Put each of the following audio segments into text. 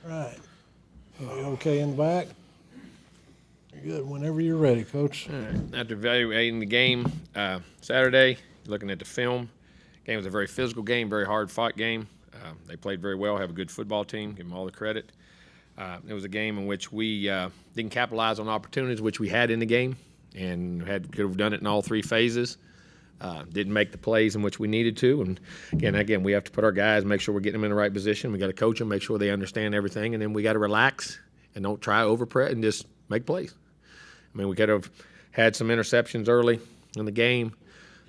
Right. You okay in the back? You're good. Whenever you're ready, Coach. All right. After evaluating the game Saturday, looking at the film, game was a very physical game, very hard-fought game. They played very well, have a good football team, give them all the credit. It was a game in which we didn't capitalize on opportunities which we had in the game and could have done it in all three phases. Didn't make the plays in which we needed to. And again, we have to put our guys, make sure we're getting them in the right position. We got to coach them, make sure they understand everything, and then we got to relax and don't try over-press and just make plays. I mean, we could have had some interceptions early in the game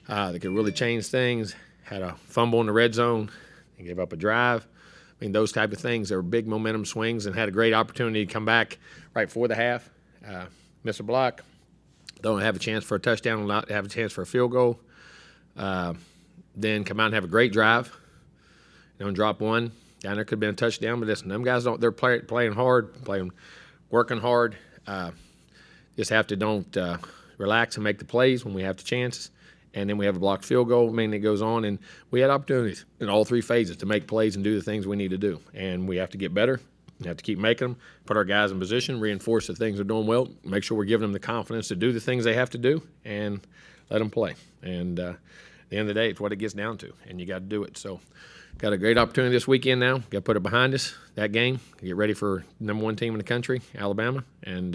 that could really change things. Had a fumble in the red zone and gave up a drive. I mean, those type of things. They were big momentum swings and had a great opportunity to come back right before the half. Miss a block. Don't have a chance for a touchdown, not have a chance for a field goal. Then come out and have a great drive. And drop one. Down there could have been a touchdown, but listen, them guys they're playing hard, working hard. Just have to relax and make the plays when we have the chances. And then we have a blocked field goal. I mean, it goes on, and we had opportunities in all three phases to make plays and do the things we need to do. And we have to get better. We have to keep making them, put our guys in position, reinforce the things they're doing well, make sure we're giving them the confidence to do the things they have to do, and let them play. And at the end of the day, it's what it gets down to, and you got to do it. So got a great opportunity this weekend now. Got to put it behind us, that game, get ready for #1 team in the country, Alabama. And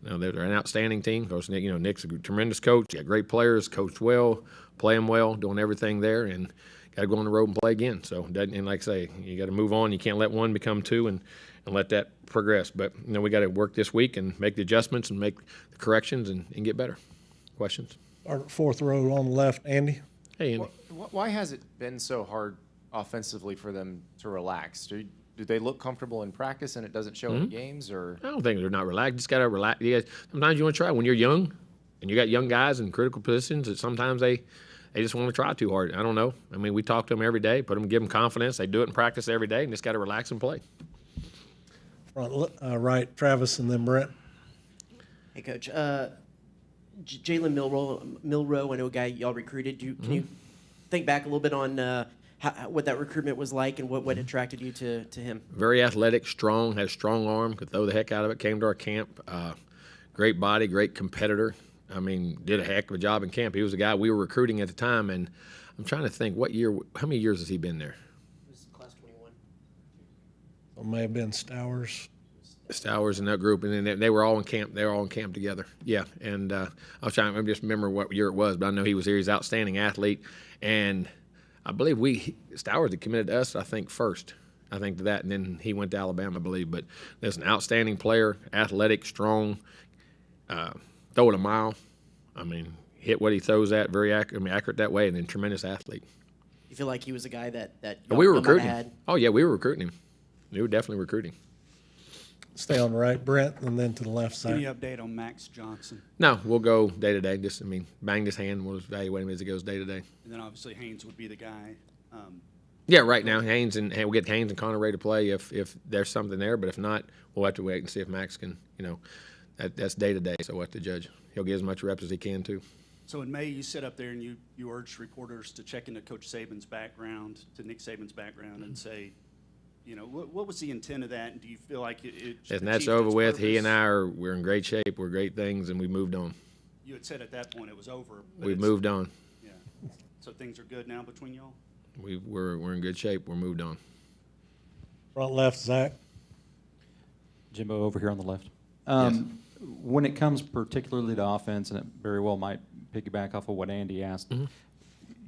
they're an outstanding team. Of course, Nick's a tremendous coach. Got great players, coached well, playing well, doing everything there, and got to go on the road and play again. So, and like I say, you got to move on. You can't let one become two and let that progress. But we got to work this week and make the adjustments and make the corrections and get better. Questions? Our fourth row on the left, Andy. Hey, Andy. Why has it been so hard offensively for them to relax? Do they look comfortable in practice and it doesn't show in games? Or I don't think they're not relaxed. Just got to relax. Sometimes you want to try. When you're young and you got young guys in critical positions, that sometimes they just want to try too hard. I don't know. I mean, we talk to them every day, give them confidence. They do it in practice every day, and just got to relax and play. Front right, Travis, and then Brent. Hey, Coach. Jalen Milroe, I know a guy y'all recruited. Can you think back a little bit on what that recruitment was like and what attracted you to him? Very athletic, strong, has a strong arm, could throw the heck out of it, came to our camp. Great body, great competitor. I mean, did a heck of a job in camp. He was the guy we were recruiting at the time, and I'm trying to think how many years has he been there? This is class 21. It may have been Stowers in that group, and then they were all in camp. They were all in camp together. Yeah, and I was trying to just remember what year it was, but I know he was here. He's an outstanding athlete, and I believe Stowers had committed to us, I think, first. I think to that, and then he went to Alabama, I believe. But there's an outstanding player, athletic, strong, throw it a mile. I mean, hit what he throws at, very accurate that way, and then tremendous athlete. You feel like he was a guy that we were recruiting him? Oh, yeah, we were recruiting him. We were definitely recruiting. Stay on the right, Brent, and then to the left side. Any update on Max Johnson? No, we'll go day to day. Just, bang his hand. We'll evaluate him as he goes day to day. And then obviously Haynes would be the guy. Yeah, right now we'll get Haynes and Connor ready to play if there's something there. But if not, we'll have to wait and see if Max can. That's day to day. So we'll have to judge. He'll get as much reps as he can too. So in May, you sit up there and you urged reporters to check into Coach Saban's background, to Nick Saban's background, and say, what was the intent of that, and do you feel like it and that's over with. He and we're in great shape. We're great things, and we moved on. You had said at that point it was over. We've moved on. Yeah. So things are good now between y'all? We're in good shape. We're moved on. Front left, Zach. Jimbo over here on the left. Yes. When it comes particularly to offense, and it very well might piggyback off of what Andy asked,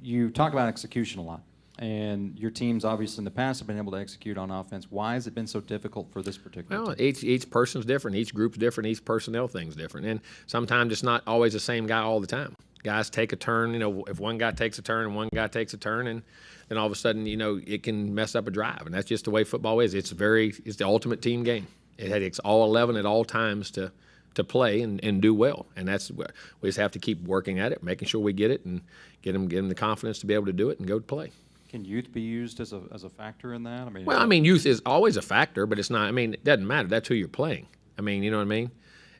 you talk about execution a lot. And your teams, obviously, in the past have been able to execute on offense. Why has it been so difficult for this particular team? Each person's different. Each group's different. Each personnel thing's different. And sometimes it's not always the same guy all the time. Guys take a turn. If one guy takes a turn and one guy takes a turn, and then all of a sudden, it can mess up a drive. And that's just the way football is. It's the ultimate team game. It takes all 11 at all times to play and do well. And we just have to keep working at it, making sure we get it and get them the confidence to be able to do it and go to play. Can youth be used as a factor in that? Youth is always a factor, but it's not. It doesn't matter. That's who you're playing. You know what I mean?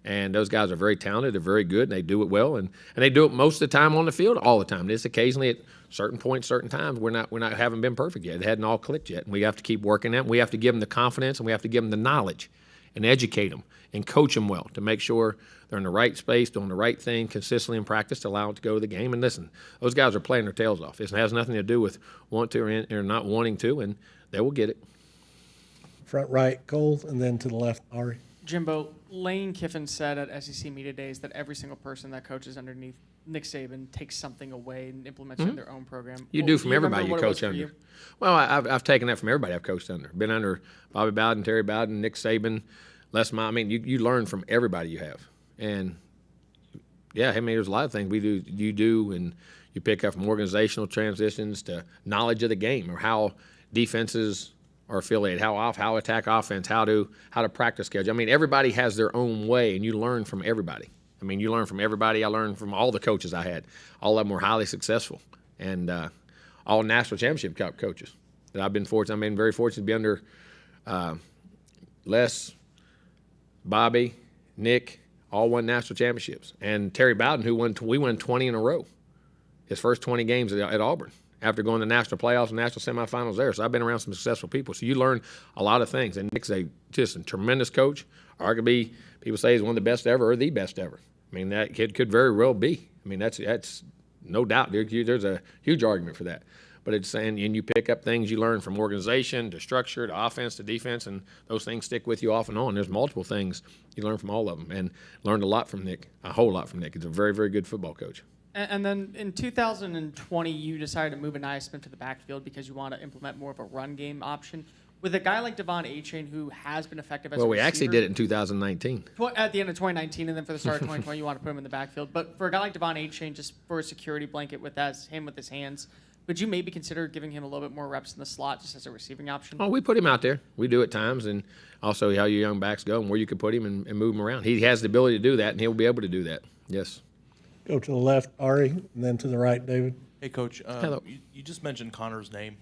And those guys are very talented. They're very good, and they do it well. And they do it most of the time on the field, all the time. Just occasionally at certain points, certain times, we're not haven't been perfect yet. It hadn't all clicked yet. And we have to keep working at it. We have to give them the confidence, and we have to give them the knowledge and educate them and coach them well to make sure they're in the right space, doing the right thing consistently in practice to allow them to go to the game. And listen, those guys are playing their tails off. It has nothing to do with want to or not wanting to, and they will get it. Front right, Cole, and then to the left, Ari. Jimbo, Lane Kiffin said at SEC Media Days that every single person that coaches underneath Nick Saban takes something away and implements it in their own program. You Well, do from remember everybody you what it was coach for under. you? Well, I've taken that from everybody I've coached under. Been under Bobby Bowden, Terry Bowden, Nick Saban, Les Miles. I mean, you learn from everybody you have. And, yeah, I mean, there's a lot of things you do, and you pick up from organizational transitions to knowledge of the game or how defenses are affiliated, how attack offense, how to practice schedule. I mean, everybody has their own way, and you learn from everybody. I mean, you learn from everybody. I learned from all the coaches I had. All of them were highly successful, and all national championship coaches that I've been fortunate. I've been very fortunate to be under Les, Bobby, Nick, all won national championships, and Terry Bowden, we won 20 in a row, his first 20 games at Auburn, after going to national playoffs and national semifinals there. So I've been around some successful people. So you learn a lot of things. And Nick's just a tremendous coach. Arguably, people say he's one of the best ever or the best ever. I mean, that kid could very well be. I mean, that's no doubt. There's a huge argument for that. But it's saying, and you pick up things you learn from organization to structure to offense to defense, and those things stick with you off and on. There's multiple things you learn from all of them, and learned a lot from Nick, a whole lot from Nick. He's a very, very good football coach. And then in 2020, you decided to move Anaya Smith to the backfield because you want to implement more of a run game option. With a guy like Devon A-Chain, who has been effective as a Well, we receiver, actually did it in 2019. at the end of 2019, and then for the start of 2020, you want to put him in the backfield. But for a guy like Devon A-Chain, just for a security blanket with him with his hands, would you maybe consider giving him a little bit more reps in the slot just as a receiving option? Oh, we put him out there. We do at times, and also how your young backs go and where you can put him and move him around. He has the ability to do that, and he'll be able to do that. Yes. Go to the left, Ari, and then to the right, David. Hey, Coach. Hello. You just mentioned Connor's name.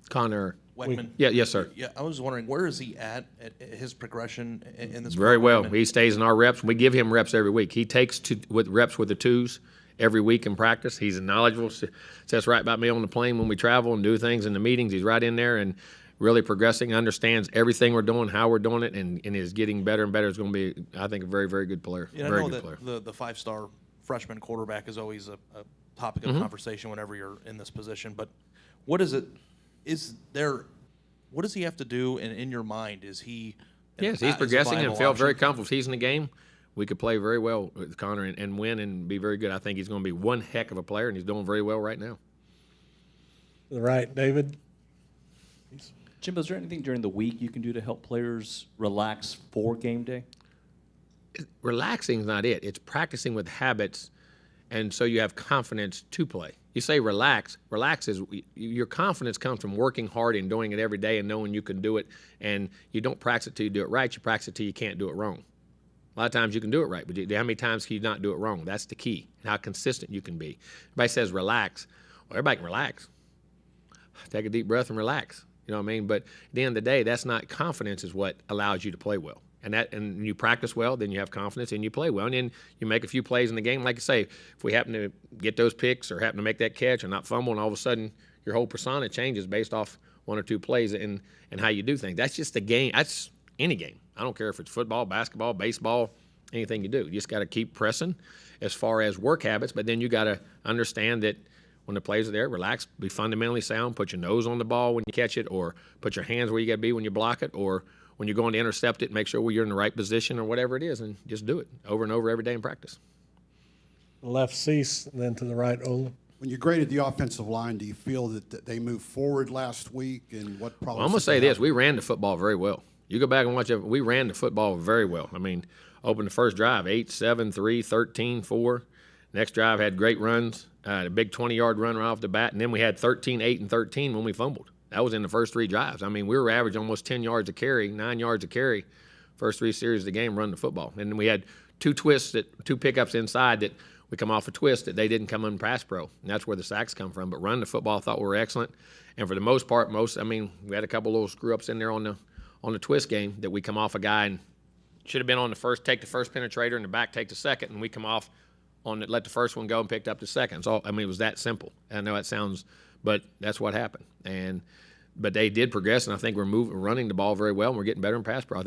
Connor. Weckman. Yes, sir. Yeah, I was wondering, where is he at his progression in this Very program? well. And- He stays in our reps. We give him reps every week. He takes reps with the twos every week in practice. He's knowledgeable. Sits right by me on the plane when we travel and do things in the meetings. He's right in there and really progressing, understands everything we're doing, how we're doing it, and is getting better and better. He's going to be, I think, a very, very good player. Yeah, I very know good player. that the five-star freshman quarterback is always a topic Mm-hmm. of conversation whenever you're in this position. But what is it? What does he have to do? And in your mind, is he? Yes, is he's a progressing and viable felt very option? comfortable. If he's in the game, we could play very well with Connor and win and be very good. I think he's going to be one heck of a player, and he's doing very well right now. To the right, David. Jimbo, is there anything during the week you can do to help players relax for game day? Relaxing is not it. It's practicing with habits, and so you have confidence to play. You say relax. Relax is your confidence comes from working hard and doing it every day and knowing you can do it. And you don't practice it till you do it right. You practice it till you can't do it wrong. A lot of times you can do it right, but how many times can you not do it wrong? That's the key, and how consistent you can be. Everybody says relax. Well, everybody can relax. Take a deep breath and relax. You know what I mean? But at the end of the day, that's not confidence is what allows you to play well. And you practice well, then you have confidence and you play well. And then you make a few plays in the game. Like I say, if we happen to get those picks or happen to make that catch or not fumble, and all of a sudden your whole persona changes based off one or two plays and how you do things. That's just a game. That's any game. I don't care if it's football, basketball, baseball, anything you do. You just got to keep pressing as far as work habits, but then you got to understand that when the plays are there, relax, be fundamentally sound, put your nose on the ball when you catch it, or put your hands where you got to be when you block it, or when you're going to intercept it, make sure you're in the right position or whatever it is, and just do it over and over every day in practice. The left, Cease, and then to the right, Ola. When you graded the offensive line, do you feel that they moved forward last week, and what problems? Well, I'm going to say this. We ran the football very well. You go back and watch it. We ran the football very well. I mean, opened the first drive, 8, 7, 3, 13, 4. Next drive had great runs, a big 20-yard run right off the bat, and then we had 13, 8, and 13 when we fumbled. That was in the first 3 drives. I mean, we were averaging almost 10 yards a carry, 9 yards a carry, first 3 series of the game running the football. And then we had 2 pickups inside that we come off a twist that they didn't come in pass pro. And that's where the sacks come from. But running the football, I thought we were excellent. And for the most part, we had a couple little screw-ups in there on the twist game that we come off a guy and Should have been on the first, take the first penetrator, and the back take the second, and we come off on it, let the first one go and picked up the second. So, I mean, it was that simple. I know it sounds, but that's what happened. But they did progress, and I think we're running the ball very well, and we're getting better in pass pro. I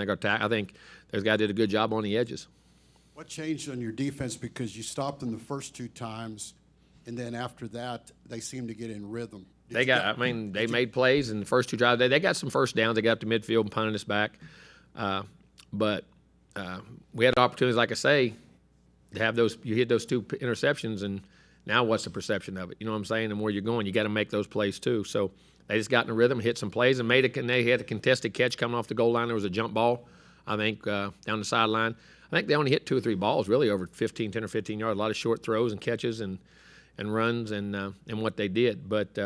think those guys did a good job on the edges. What changed on your defense? Because you stopped them the first 2 times, and then after that, they seemed to get in rhythm. They made plays in the first 2 drives. They got some first downs. They got up to midfield and punted us back. But we had opportunities, like I say, to have those. You hit those 2 interceptions, and now what's the perception of it? You know what I'm saying? And where you're going, you got to make those plays too. So they just got in a rhythm, hit some plays, and they had a contested catch coming off the goal line. There was a jump ball, I think, down the sideline. I think they only hit 2 or 3 balls really over 10 or 15 yards. A lot of short throws and catches and runs and what they did. But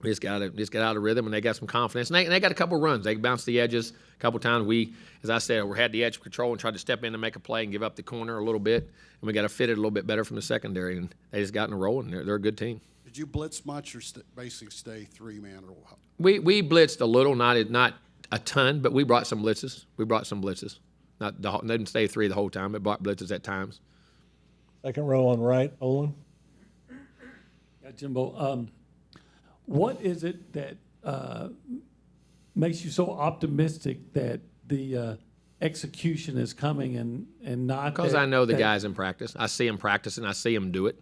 we just got out of rhythm, and they got some confidence. And they got a couple runs. They bounced the edges a couple times. We, as I said, we had the edge of control and tried to step in and make a play and give up the corner a little bit. And we got to fit it a little bit better from the secondary. And they just got in a roll, and they're a good team. Did you blitz much or basically stay 3-man? Or We blitzed a little, not a ton, but we brought some blitzes. Didn't stay 3 the whole time. It brought blitzes at times. Second row on right, Olin. Yeah, Jimbo. What is it that makes you so optimistic that the execution is coming and not? Because I know the guys in practice. I see them practicing. I see them do it.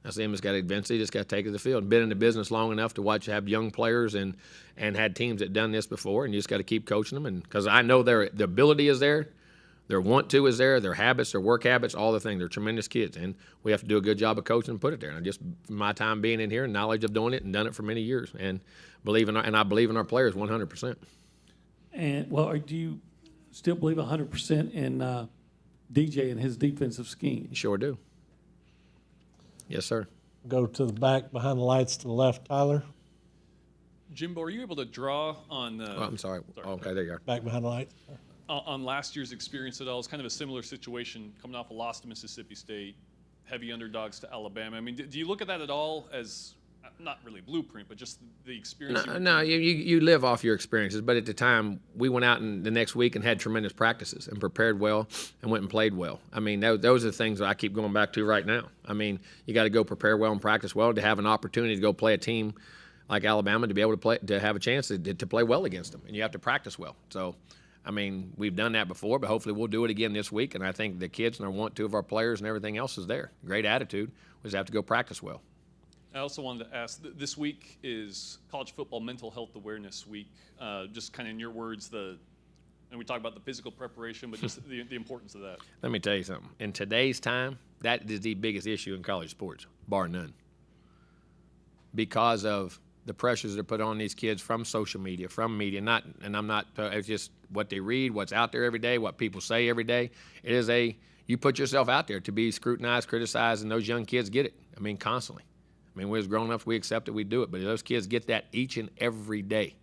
I see them just got to eventually just got to take it to the field. Been in the business long enough to watch have young players and had teams that done this before, and you just got to keep coaching them. And because I know the ability is there, their want to is there, their habits, their work habits, all the things. They're tremendous kids, and we have to do a good job of coaching and put it there. And just my time being in here and knowledge of doing it and done it for many years, and I believe in our players 100%. And well, do you still believe 100% in DJ and his defensive scheme? Sure do. Yes, sir. Go to the back behind the lights to the left, Tyler. Jimbo, are you able to draw on? Oh, I'm sorry. Okay, there you are. Back behind the lights. On last year's experience at all? It's kind of a similar situation coming off a loss to Mississippi State, heavy underdogs to Alabama. I mean, do you look at that at all as not really blueprint, but just the experience? No, you live off your experiences. But at the time, we went out the next week and had tremendous practices and prepared well and went and played well. I mean, those are the things that I keep going back to right now. I mean, you got to go prepare well and practice well to have an opportunity to go play a team like Alabama, to be able to have a chance to play well against them. And you have to practice well. So, I mean, we've done that before, but hopefully we'll do it again this week. And I think the kids and our want to of our players and everything else is there. Great attitude. We just have to go practice well. I also wanted to ask, this week is College Football Mental Health Awareness Week. Just kind of in your words, and we talk about the physical preparation, but just the importance of that. Let me tell you something. In today's time, that is the biggest issue in college sports, bar none. Because of the pressures that are put on these kids from social media, from media, it's just what they read, what's out there every day, what people say every day. It is you put yourself out there to be scrutinized, criticized, and those young kids get it. I mean, constantly. I mean, we as grown-ups, we accept it, we do it, but those kids get that each and every day.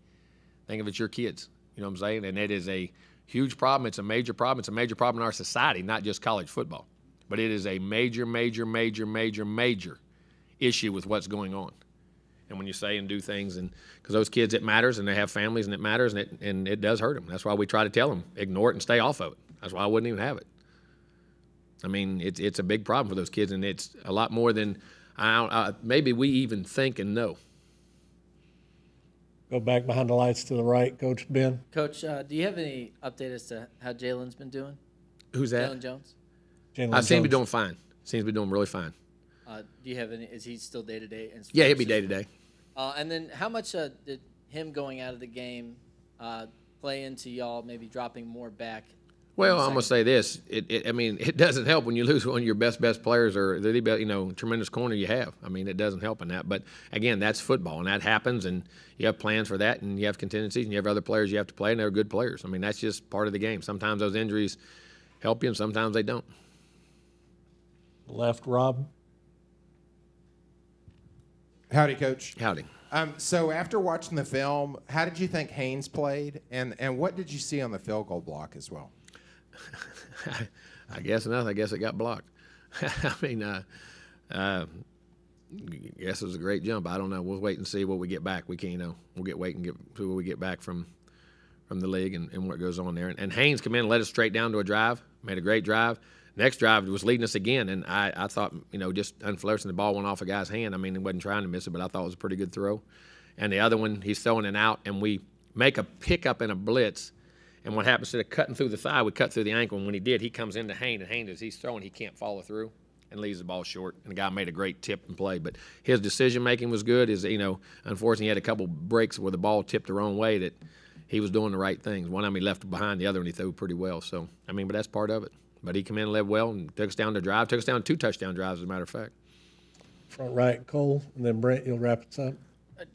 Think of it, your kids. You know what I'm saying? And it is a huge problem. It's a major problem. It's a major problem in our society, not just college football. But it is a major, major, major, major, major issue with what's going on. And when you say and do things, and because those kids, it matters, and they have families, and it matters, and it does hurt them. That's why we try to tell them, ignore it and stay off of it. That's why I wouldn't even have it. I mean, it's a big problem for those kids, and it's a lot more than maybe we even think and know. Go back behind the lights to the right, Coach Ben. Coach, do you have any update as to how Jalen's been doing? Who's that? Jalen Jones. I seem to be doing fine. Seems to be doing really fine. Do you have any? Is he still day to day? Yeah, he'll be day to day. And then, how much did him going out of the game play into y'all maybe dropping more back? Well, I'm gonna say this. I mean, it doesn't help when you lose one of your best players or the tremendous corner you have. I mean, it doesn't help in that. But again, that's football, and that happens, and you have plans for that, and you have contingencies, and you have other players you have to play, and they're good players. I mean, that's just part of the game. Sometimes those injuries help you, and sometimes they don't. Left, Rob. Howdy, Coach. Howdy. So after watching the film, how did you think Haynes played, and what did you see on the field goal block as well? I guess nothing. I guess it got blocked. I mean, guess it was a great jump. I don't know. We'll wait and see what we get back. We can't, we'll wait and see what we get back from from the league and what goes on there. And Haynes came in and led us straight down to a drive, made a great drive. Next drive was leading us again, and I thought, just unflirting, the ball went off a guy's hand. I mean, he wasn't trying to miss it, but I thought it was a pretty good throw. And the other one, he's throwing it out, and we make a pickup in a blitz. And what happens, instead of cutting through the thigh, we cut through the ankle. And when he did, he comes into Haynes, and Haynes, as he's throwing, he can't follow through and leaves the ball short. And the guy made a great tip and play. But his decision-making was good. Unfortunately, he had a couple breaks where the ball tipped the wrong way that he was doing the right things. One of them he left behind, the other one he threw pretty well. So, but that's part of it. But he came in and led well and took us down the drive. Took us down 2 touchdown drives, as a matter of fact. Front right, Cole, and then Brent, you'll wrap us up.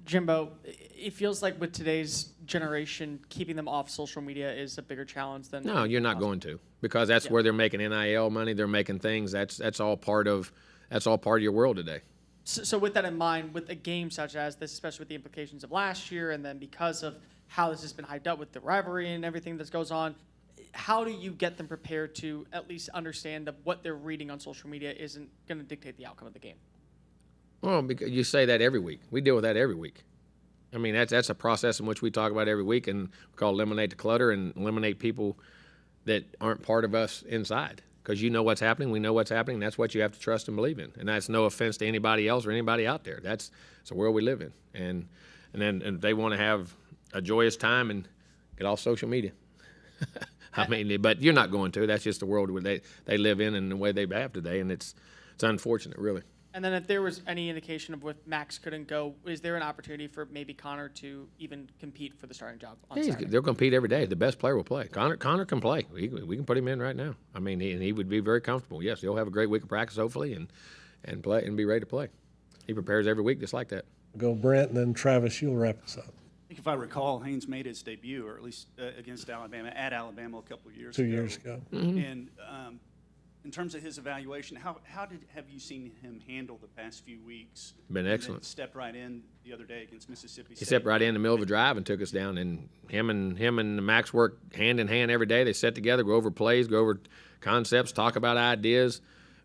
Jimbo, it feels like with today's generation, keeping them off social media is a bigger challenge than. No, you're not going to, because that's where they're making NIL money. They're making things. That's all part of your world today. So with that in mind, with a game such as this, especially with the implications of last year, and then because of how this has been hyped up with the rivalry and everything that goes on, how do you get them prepared to at least understand that what they're reading on social media isn't going to dictate the outcome of the game? Well, because you say that every week. We deal with that every week. I mean, that's a process in which we talk about every week, and we call eliminate the clutter and eliminate people that aren't part of us inside. Because you know what's happening, we know what's happening. That's what you have to trust and believe in. And that's no offense to anybody else or anybody out there. It's a world we live in. And then they want to have a joyous time and get off social media. But you're not going to. That's just the world where they live in and the way they have today, and it's unfortunate, really. And then if there was any indication of what Max couldn't go, is there an opportunity for maybe Connor to even compete for the starting job on Saturday? They'll compete every day. The best player will play. Connor can play. We can put him in right now. I mean, he would be very comfortable. Yes, he'll have a great week of practice, hopefully, and play and be ready to play. He prepares every week just like that. Go Brent, and then Travis, you'll wrap us up. I think if I recall, Haynes made his debut, or at least against Alabama, at Alabama a couple of years 2 ago. years ago. Mm-hmm. And in terms of his evaluation, have you seen him handle the past few weeks? Been excellent. Stepped right in the other day against Mississippi State. He stepped right in the middle of a drive and took us down. And him and Max work hand in hand every day. They sit together, go over plays, go over concepts, talk about ideas.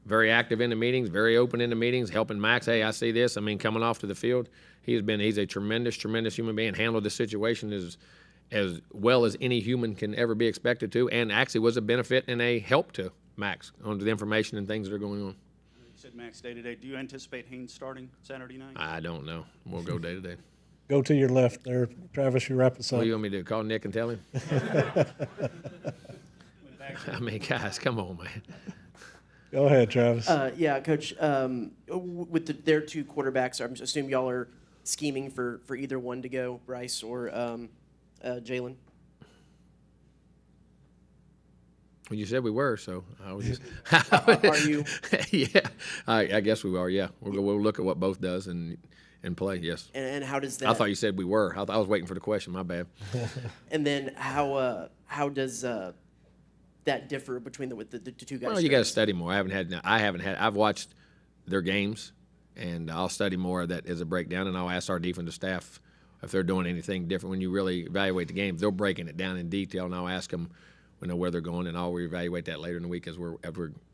Very active in the meetings, very open in the meetings, helping Max. Hey, I see this. I mean, coming off to the field, he's a tremendous human being. Handled the situation as well as any human can ever be expected to, and actually was a benefit and a help to Max on the information and things that are going on. You said Max day to day. Do you anticipate Haynes starting Saturday night? I don't know. We'll go day to day. Go to your left there, Travis. You wrap us up. What do you want me to do? Call Nick and tell him? I mean, guys, come on, man. Go ahead, Travis. Yeah, Coach. With their 2 quarterbacks, I'm assuming y'all are scheming for either one to go, Bryce or Jalen. Well, you said we were, so I was just. Are you? Yeah, I guess we are. Yeah, we'll look at what both does and play. Yes. And how does that? I thought you said we were. I was waiting for the question. My bad. And then how does that differ between the 2 guys? Well, you got to study more. I've watched their games, and I'll study more of that as a breakdown, and I'll ask our defensive staff if they're doing anything different. When you really evaluate the game, they're breaking it down in detail, and I'll ask them, where they're going, and I'll reevaluate that later in the week as we're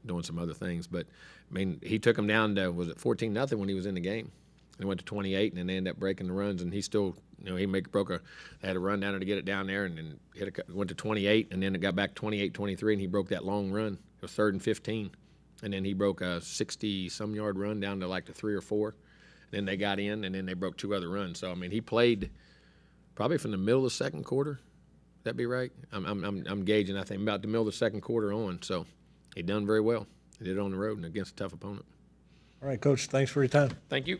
doing some other things. But I mean, he took them down to 14-0 when he was in the game, and went to 28, and then they ended up breaking the runs, and he still. They had a run down there to get it down there, and then went to 28, and then it got back 28-23, and he broke that long run. It was 3rd and 15, and then he broke a 60-some yard run down to like the 3 or 4. Then they got in, and then they broke 2 other runs. So I mean, he played probably from the middle of the second quarter. Would that be right? I'm gauging. I think about the middle of the second quarter on. So he done very well. He did it on the road and against a tough opponent. All right, Coach. Thanks for your time. Thank you.